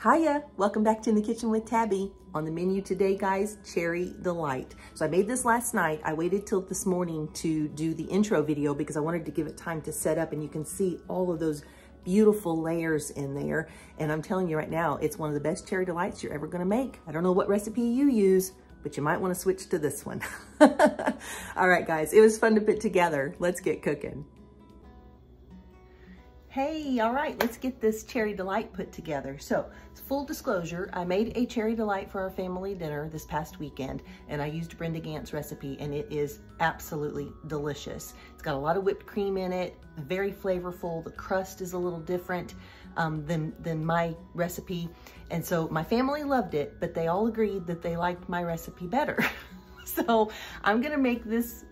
Hiya, welcome back to In the Kitchen with Tabby. On the menu today, guys, Cherry Delight. So I made this last night. I waited till this morning to do the intro video because I wanted to give it time to set up, and you can see all of those beautiful layers in there. And I'm telling you right now, it's one of the best Cherry Delights you're ever gonna make. I don't know what recipe you use, but you might wanna switch to this one. All right, guys, it was fun to put together. Let's get cooking. Hey, all right, let's get this Cherry Delight put together. So, full disclosure, I made a Cherry Delight for our family dinner this past weekend, and I used Brenda Gant's recipe, and it is absolutely delicious. It's got a lot of whipped cream in it, very flavorful. The crust is a little different than my recipe, and so my family loved it, but they all agreed that they liked my recipe better. So I'm gonna make this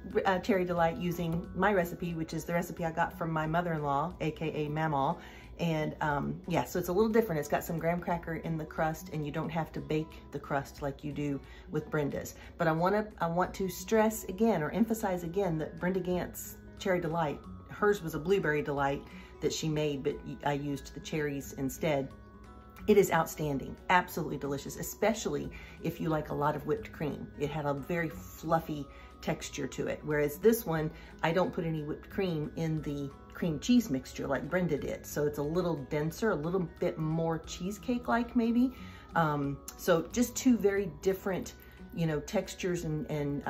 Cherry Delight using my recipe, which is the recipe I got from my mother-in-law, AKA Mamaw. And yeah, so it's a little different. It's got some graham cracker in the crust, and you don't have to bake the crust like you do with Brenda's. But I want to stress again, or emphasize again, that Brenda Gant's Cherry Delight, hers was a blueberry delight that she made, but I used the cherries instead. It is outstanding, absolutely delicious, especially if you like a lot of whipped cream. It had a very fluffy texture to it, whereas this one, I don't put any whipped cream in the cream cheese mixture like Brenda did. So it's a little denser, a little bit more cheesecake-like maybe. So just two very different, you know, textures and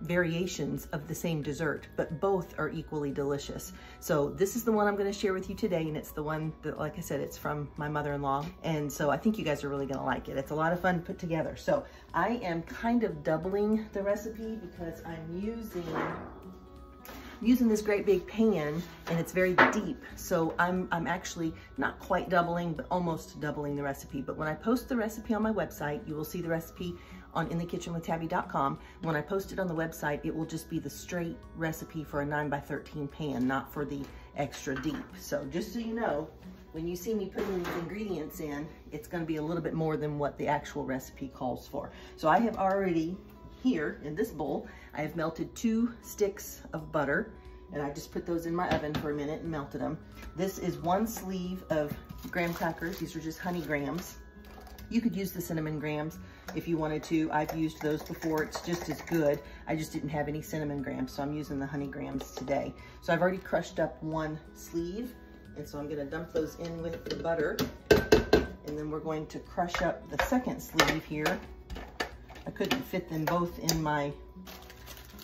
variations of the same dessert, but both are equally delicious. So this is the one I'm going to share with you today, and it's the one that, like I said, it's from my mother-in-law, and so I think you guys are really going to like it. It's a lot of fun to put together. So I am kind of doubling the recipe because I'm using this great big pan, and it's very deep. So I'm actually not quite doubling, but almost doubling the recipe. But when I post the recipe on my website, you will see the recipe on inthekitchenwithtabby.com. When I post it on the website, it will just be the straight recipe for a 9x13 pan, not for the extra deep. So just so you know, when you see me putting these ingredients in, it's gonna be a little bit more than what the actual recipe calls for. So I have already, here in this bowl, I have melted 2 sticks of butter, and I just put those in my oven for a minute and melted them. This is 1 sleeve of graham crackers. These are just honey grahams. You could use the cinnamon grahams if you wanted to. I've used those before. It's just as good. I just didn't have any cinnamon grahams, so I'm using the honey grahams today. So I've already crushed up 1 sleeve, and so I'm gonna dump those in with the butter, and then we're going to crush up the second sleeve here. I couldn't fit them both in my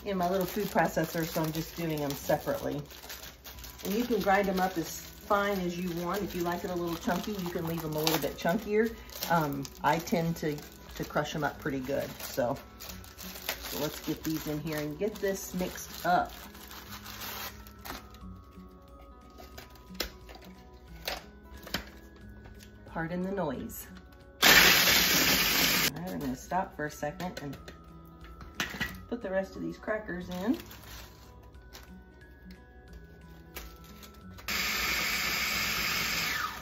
little food processor, so I'm just doing them separately. And you can grind them up as fine as you want. If you like it a little chunky, you can leave them a little bit chunkier. I tend to crush them up pretty good. So let's get these in here and get this mixed up. Pardon the noise. All right, I'm gonna stop for a second and put the rest of these crackers in.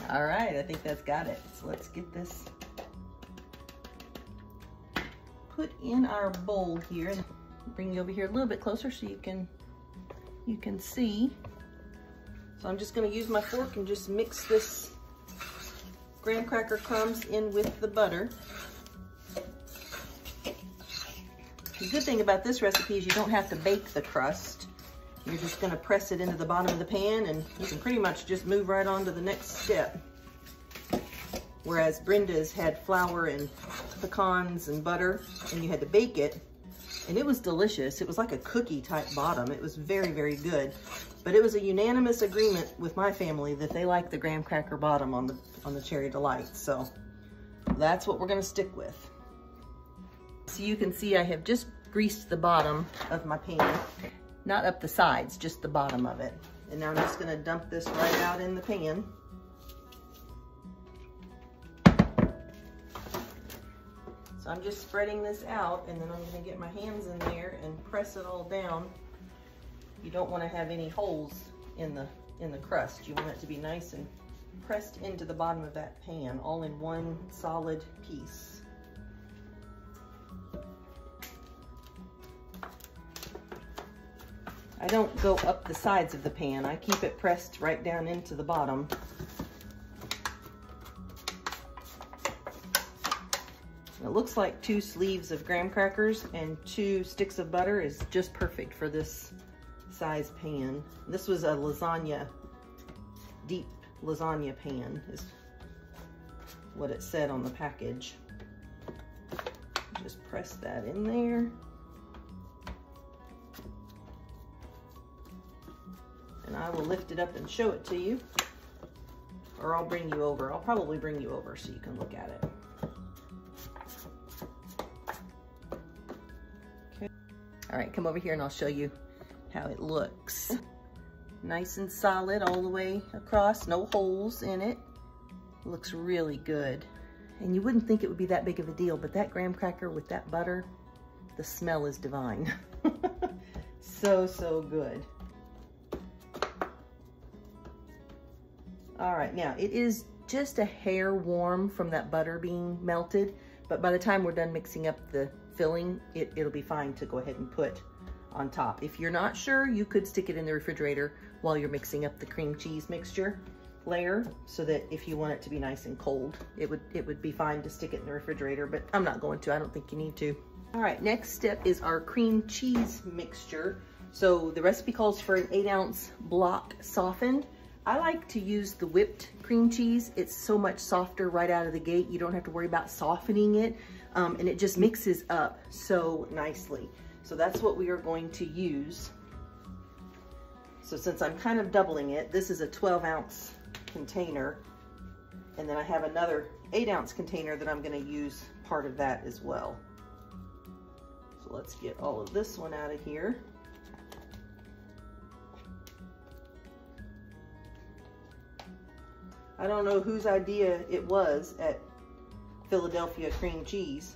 All right, I think that's got it. So let's get this put in our bowl here, and bring you over here a little bit closer so you can see. So I'm just gonna use my fork and just mix this graham cracker crumbs in with the butter. The good thing about this recipe is you don't have to bake the crust. You're just gonna press it into the bottom of the pan, and you can pretty much just move right on to the next step. Whereas Brenda's had flour and pecans and butter, and you had to bake it, and it was delicious. It was like a cookie type bottom. It was very, very good. But it was a unanimous agreement with my family that they like the graham cracker bottom on the Cherry Delight. So that's what we're gonna stick with. So you can see I have just greased the bottom of my pan. Not up the sides, just the bottom of it. And now I'm just gonna dump this right out in the pan. So I'm just spreading this out, and then I'm gonna get my hands in there and press it all down. You don't wanna have any holes in the crust. You want it to be nice and pressed into the bottom of that pan, all in one solid piece. I don't go up the sides of the pan. I keep it pressed right down into the bottom. It looks like 2 sleeves of graham crackers and 2 sticks of butter is just perfect for this size pan. This was a lasagna, deep lasagna pan is what it said on the package. Just press that in there. And I will lift it up and show it to you. Or I'll bring you over. I'll probably bring you over so you can look at it. Okay. All right, come over here and I'll show you how it looks. Nice and solid all the way across, no holes in it. Looks really good. And you wouldn't think it would be that big of a deal, but that graham cracker with that butter, the smell is divine. So, so good. All right, now it is just a hair warm from that butter being melted, but by the time we're done mixing up the filling, it'll be fine to go ahead and put on top. If you're not sure, you could stick it in the refrigerator while you're mixing up the cream cheese mixture layer, so that if you want it to be nice and cold, it would be fine to stick it in the refrigerator, but I'm not going to. I don't think you need to. All right, next step is our cream cheese mixture. So the recipe calls for an 8-ounce block softened. I like to use the whipped cream cheese. It's so much softer right out of the gate. You don't have to worry about softening it, and it just mixes up so nicely. So that's what we are going to use. So since I'm kind of doubling it, this is a 12-ounce container, and then I have another 8-ounce container that I'm going to use part of that as well. So let's get all of this one out of here. I don't know whose idea it was at Philadelphia Cream Cheese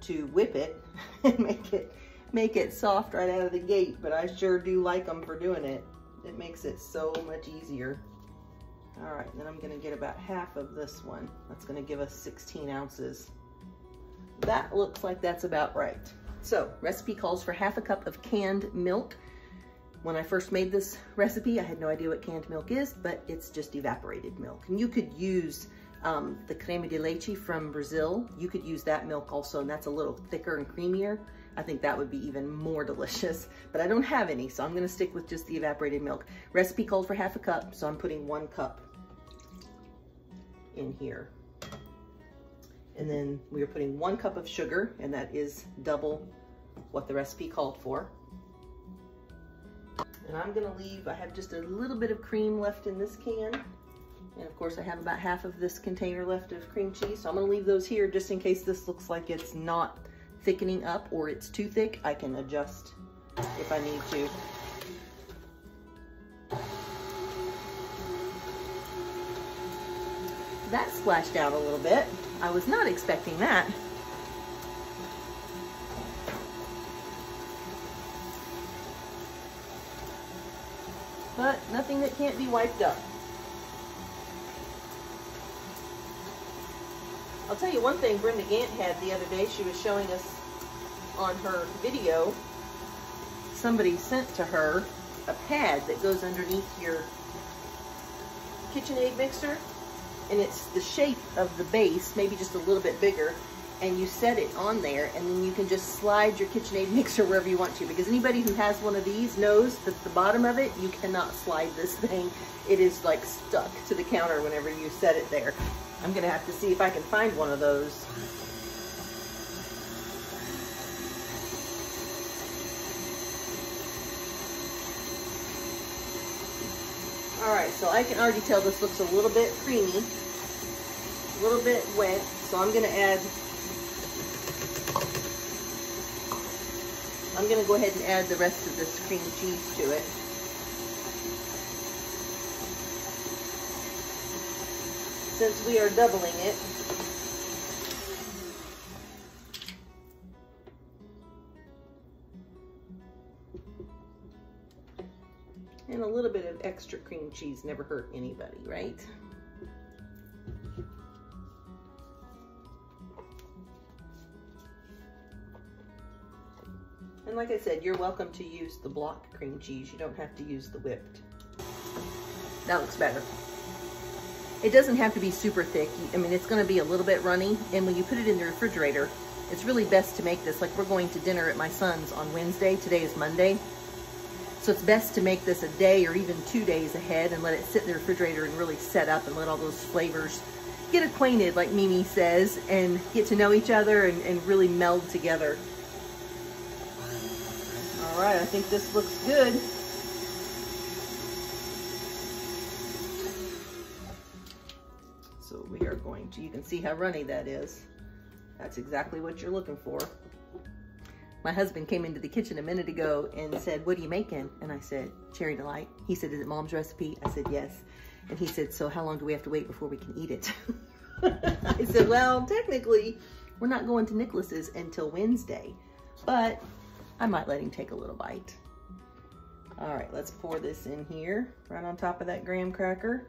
to whip it and make it soft right out of the gate, but I sure do like them for doing it. It makes it so much easier. All right, then I'm gonna get about half of this one. That's gonna give us 16 ounces. That looks like that's about right. So, recipe calls for half a cup of canned milk. When I first made this recipe, I had no idea what canned milk is, but it's just evaporated milk. And you could use the creme de leche from Brazil. You could use that milk also, and that's a little thicker and creamier. I think that would be even more delicious, but I don't have any, so I'm gonna stick with just the evaporated milk. Recipe called for half a cup, so I'm putting 1 cup in here. And then we are putting 1 cup of sugar, and that is double what the recipe called for. And I'm gonna leave, I have just a little bit of cream left in this can. And of course I have about half of this container left of cream cheese. So I'm gonna leave those here just in case this looks like it's not thickening up or it's too thick. I can adjust if I need to. That splashed out a little bit. I was not expecting that. But nothing that can't be wiped up. I'll tell you one thing Brenda Gant had the other day. She was showing us on her video, somebody sent to her a pad that goes underneath your KitchenAid mixer, and it's the shape of the base, maybe just a little bit bigger, and you set it on there, and then you can just slide your KitchenAid mixer wherever you want to, because anybody who has one of these knows that the bottom of it, you cannot slide this thing. It is like stuck to the counter whenever you set it there. I'm gonna have to see if I can find one of those. All right, so I can already tell this looks a little bit creamy, a little bit wet, so I'm gonna go ahead and add the rest of this cream cheese to it. Since we are doubling it. And a little bit of extra cream cheese never hurt anybody, right? And like I said, you're welcome to use the block cream cheese. You don't have to use the whipped. That looks better. It doesn't have to be super thick. I mean, it's gonna be a little bit runny, and when you put it in the refrigerator, it's really best to make this, like we're going to dinner at my son's on Wednesday. Today is Monday. So it's best to make this a day or even 2 days ahead and let it sit in the refrigerator and really set up and let all those flavors get acquainted, like Mimi says, and get to know each other and really meld together. All right, I think this looks good. So we are going to, you can see how runny that is. That's exactly what you're looking for. My husband came into the kitchen a minute ago and said, "What are you making?" And I said, "Cherry Delight." He said, "Is it Mom's recipe?" I said, "Yes." And he said, "So how long do we have to wait before we can eat it?" I said, "Well, technically, we're not going to Nicholas's until Wednesday, but I might let him take a little bite." All right, let's pour this in here, right on top of that graham cracker.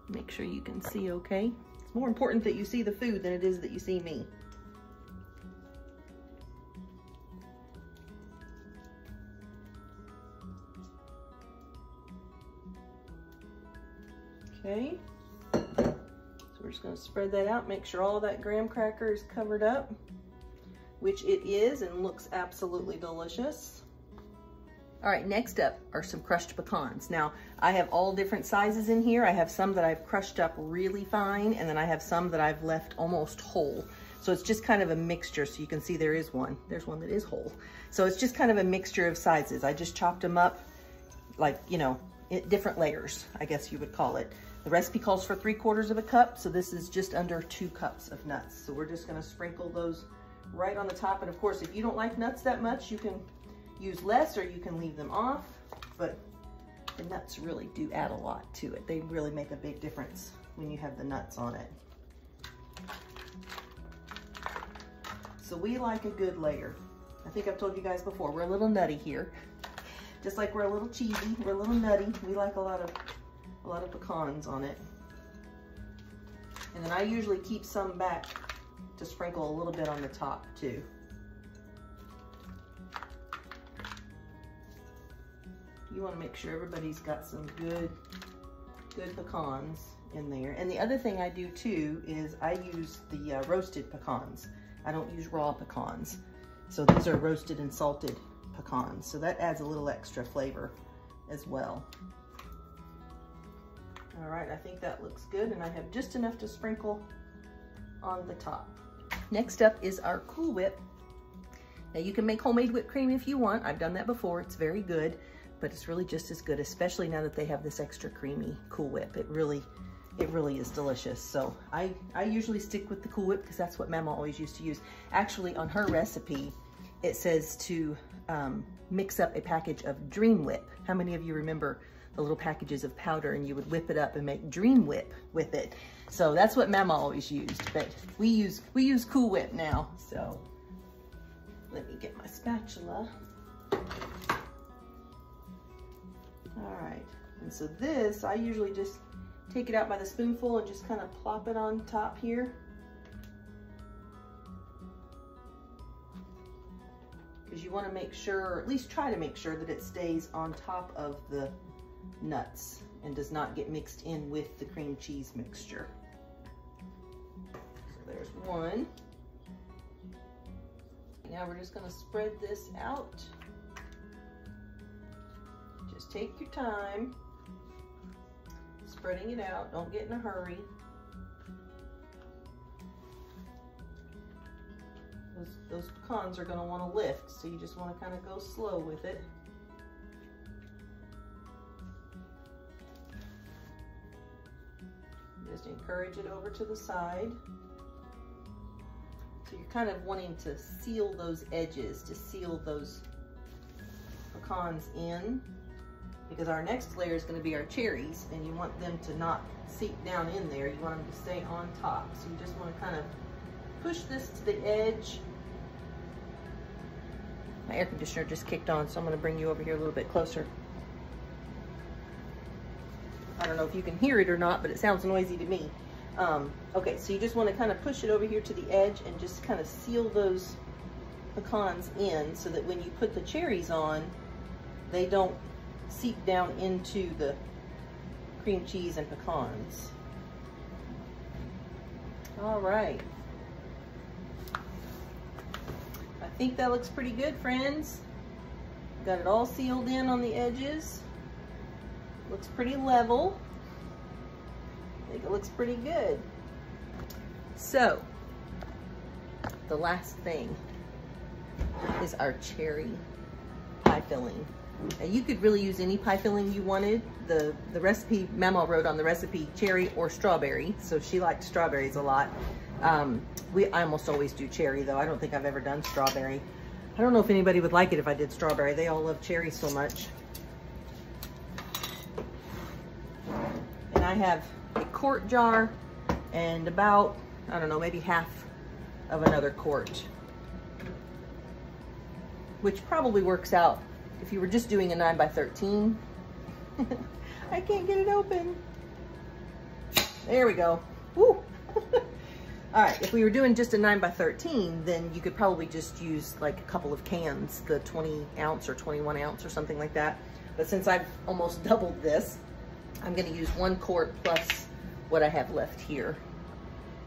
Make sure you can see okay. It's more important that you see the food than it is that you see me. Okay, so we're just going to spread that out, make sure all that graham cracker is covered up, which it is, and looks absolutely delicious. All right, next up are some crushed pecans. Now, I have all different sizes in here. I have some that I've crushed up really fine, and then I have some that I've left almost whole. So it's just kind of a mixture. So you can see there is one. There's one that is whole. So it's just kind of a mixture of sizes. I just chopped them up like, you know, in different layers, I guess you would call it. The recipe calls for 3/4 of a cup, so this is just under 2 cups of nuts. So we're just gonna sprinkle those right on the top. And of course, if you don't like nuts that much, you can use less or you can leave them off, but the nuts really do add a lot to it. They really make a big difference when you have the nuts on it. So we like a good layer. I think I've told you guys before, we're a little nutty here. Just like we're a little cheesy, we're a little nutty. We like a lot of pecans on it. And then I usually keep some back to sprinkle a little bit on the top too. You want to make sure everybody's got some good pecans in there. And the other thing I do too is I use the roasted pecans. I don't use raw pecans. So these are roasted and salted pecans. So that adds a little extra flavor as well. All right, I think that looks good, and I have just enough to sprinkle on the top. Next up is our Cool Whip. Now you can make homemade whipped cream if you want. I've done that before, it's very good, but it's really just as good, especially now that they have this extra creamy Cool Whip. It really is delicious. So I usually stick with the Cool Whip because that's what Mama always used to use. Actually, on her recipe, it says to mix up a package of Dream Whip. How many of you remember the little packages of powder and you would whip it up and make Dream Whip with it? So that's what Mama always used, but we use Cool Whip now. So let me get my spatula. All right, and so this, I usually just take it out by the spoonful and just kind of plop it on top here. Because you want to make sure, or at least try to make sure, that it stays on top of the nuts and does not get mixed in with the cream cheese mixture. So there's one. Now we're just going to spread this out. Just take your time spreading it out. Don't get in a hurry. Those pecans are going to want to lift, so you just want to kind of go slow with it. Just encourage it over to the side. So you're kind of wanting to seal those edges, to seal those pecans in, because our next layer is going to be our cherries, and you want them to not seep down in there. You want them to stay on top. So you just want to kind of push this to the edge. My air conditioner just kicked on, so I'm going to bring you over here a little bit closer. I don't know if you can hear it or not, but it sounds noisy to me. Okay, so you just want to kind of push it over here to the edge and just kind of seal those pecans in so that when you put the cherries on, they don't seep down into the cream cheese and pecans. All right. I think that looks pretty good, friends. Got it all sealed in on the edges. Looks pretty level. I think it looks pretty good. So, the last thing is our cherry pie filling. Now you could really use any pie filling you wanted. The recipe, Mama wrote on the recipe cherry or strawberry, so she liked strawberries a lot. I almost always do cherry though. I don't think I've ever done strawberry. I don't know if anybody would like it if I did strawberry. They all love cherry so much. And I have a quart jar and about, I don't know, maybe half of another quart, which probably works out if you were just doing a 9 by 13. I can't get it open. There we go. Woo. All right, if we were doing just a 9 by 13, then you could probably just use like a couple of cans, the 20 ounce or 21 ounce or something like that. But since I've almost doubled this, I'm gonna use 1 quart plus what I have left here.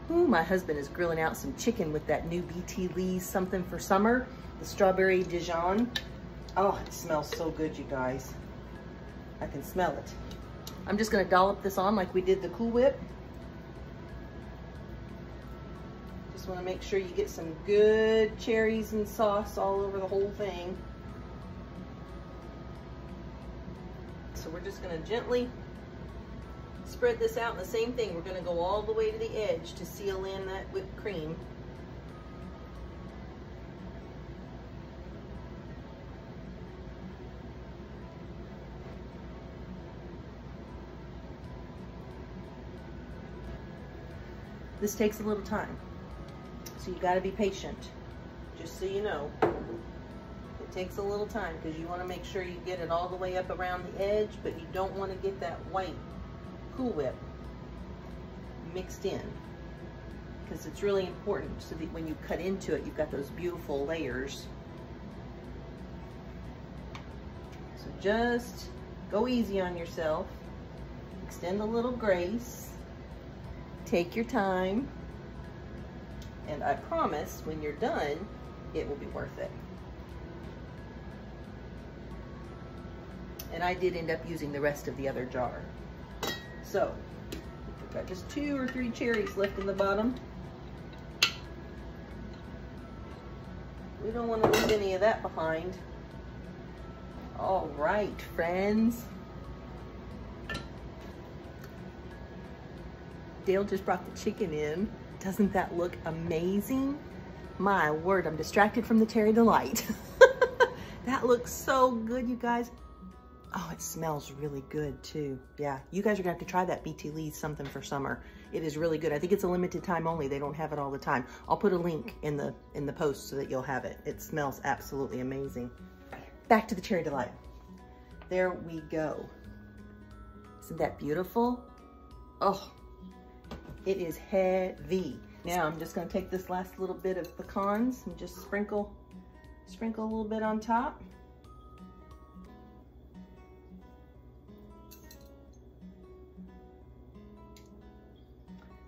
Ooh, my husband is grilling out some chicken with that new BT Lee's something for summer, the strawberry Dijon. Oh, it smells so good, you guys. I can smell it. I'm just gonna dollop this on like we did the Cool Whip. Just wanna make sure you get some good cherries and sauce all over the whole thing. So we're just gonna gently spread this out, and the same thing, we're gonna go all the way to the edge to seal in that whipped cream. This takes a little time, so you gotta be patient, just so you know. It takes a little time because you wanna make sure you get it all the way up around the edge, but you don't wanna get that white Cool Whip mixed in, because it's really important so that when you cut into it, you've got those beautiful layers. So just go easy on yourself, extend a little grace, take your time, and I promise when you're done, it will be worth it. And I did end up using the rest of the other jar. So, we've got just 2 or 3 cherries left in the bottom. We don't want to leave any of that behind. All right, friends. Dale just brought the chicken in. Doesn't that look amazing? My word, I'm distracted from the Cherry Delight. That looks so good, you guys. Oh, it smells really good too. Yeah, you guys are gonna have to try that BT Lee's something for summer. It is really good. I think it's a limited time only. They don't have it all the time. I'll put a link in the post so that you'll have it. It smells absolutely amazing. Back to the Cherry Delight. There we go. Isn't that beautiful? Oh, it is heavy. Now I'm just gonna take this last little bit of pecans and just sprinkle a little bit on top.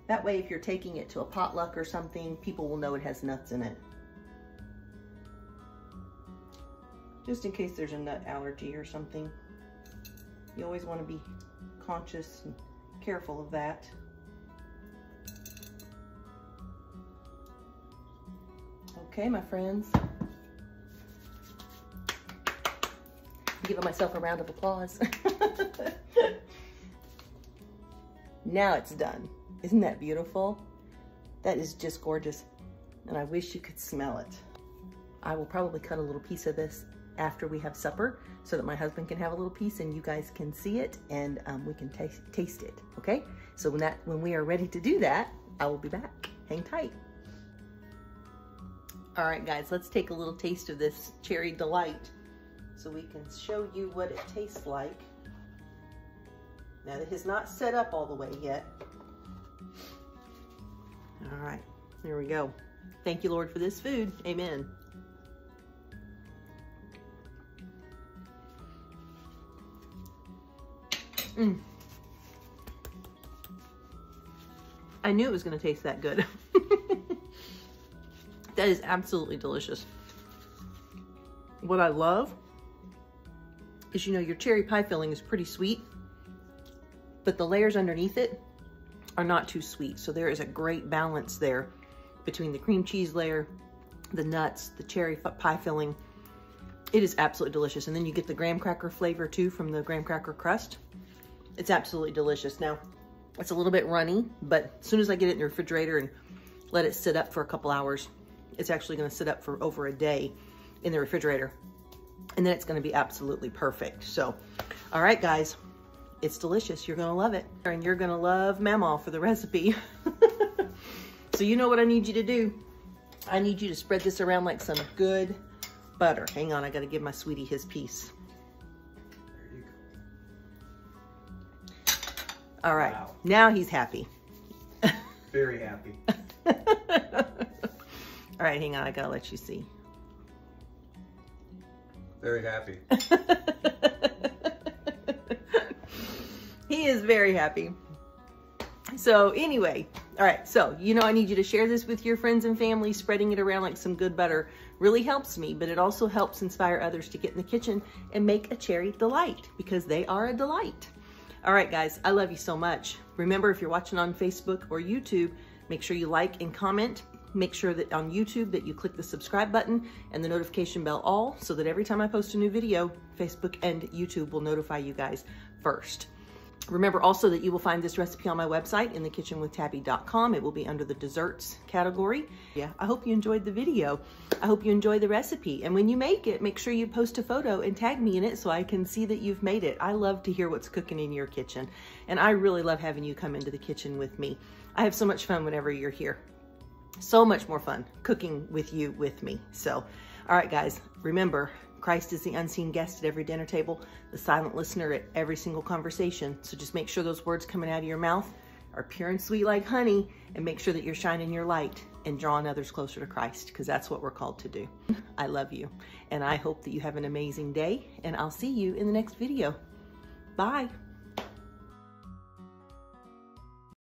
That way, if you're taking it to a potluck or something, people will know it has nuts in it. Just in case there's a nut allergy or something. You always want to be conscious and careful of that. Okay, my friends. I'm giving myself a round of applause. Now it's done. Isn't that beautiful? That is just gorgeous. And I wish you could smell it. I will probably cut a little piece of this after we have supper so that my husband can have a little piece and you guys can see it, and we can taste it, okay? So when we are ready to do that, I will be back. Hang tight. All right, guys, let's take a little taste of this Cherry Delight so we can show you what it tastes like. Now, it has not set up all the way yet. All right, there we go. Thank you, Lord, for this food. Amen. I knew it was gonna taste that good. That is absolutely delicious. What I love is, you know, your cherry pie filling is pretty sweet, but the layers underneath it are not too sweet. So there is a great balance there between the cream cheese layer, the nuts, the cherry pie filling. It is absolutely delicious. And then you get the graham cracker flavor too from the graham cracker crust. It's absolutely delicious. Now, it's a little bit runny, but as soon as I get it in the refrigerator and let it sit up for a couple hours, it's actually gonna sit up for over a day in the refrigerator. And then it's gonna be absolutely perfect. So, all right, guys, it's delicious. You're gonna love it. And you're gonna love Mamaw for the recipe. So you know what I need you to do. I need you to spread this around like some good butter. Hang on, I gotta give my sweetie his piece. There you go. All right, Wow. Now he's happy. Very happy. All right, hang on, I gotta let you see. Very happy. He is very happy. So anyway, all right, so you know I need you to share this with your friends and family. Spreading it around like some good butter really helps me, but it also helps inspire others to get in the kitchen and make a cherry delight, because they are a delight. All right, guys, I love you so much. Remember, if you're watching on Facebook or YouTube, make sure you like and comment. Make sure that on YouTube that you click the subscribe button and the notification bell all, so that every time I post a new video, Facebook and YouTube will notify you guys first. Remember also that you will find this recipe on my website, in thekitchenwithtabbi.com. It will be under the desserts category. Yeah, I hope you enjoyed the video. I hope you enjoy the recipe. And when you make it, make sure you post a photo and tag me in it so I can see that you've made it. I love to hear what's cooking in your kitchen. And I really love having you come into the kitchen with me. I have so much fun whenever you're here. So much more fun cooking with you, with me. So, all right, guys, remember, Christ is the unseen guest at every dinner table, the silent listener at every single conversation. So just make sure those words coming out of your mouth are pure and sweet like honey, and make sure that you're shining your light and drawing others closer to Christ, because that's what we're called to do. I love you, and I hope that you have an amazing day, and I'll see you in the next video. Bye.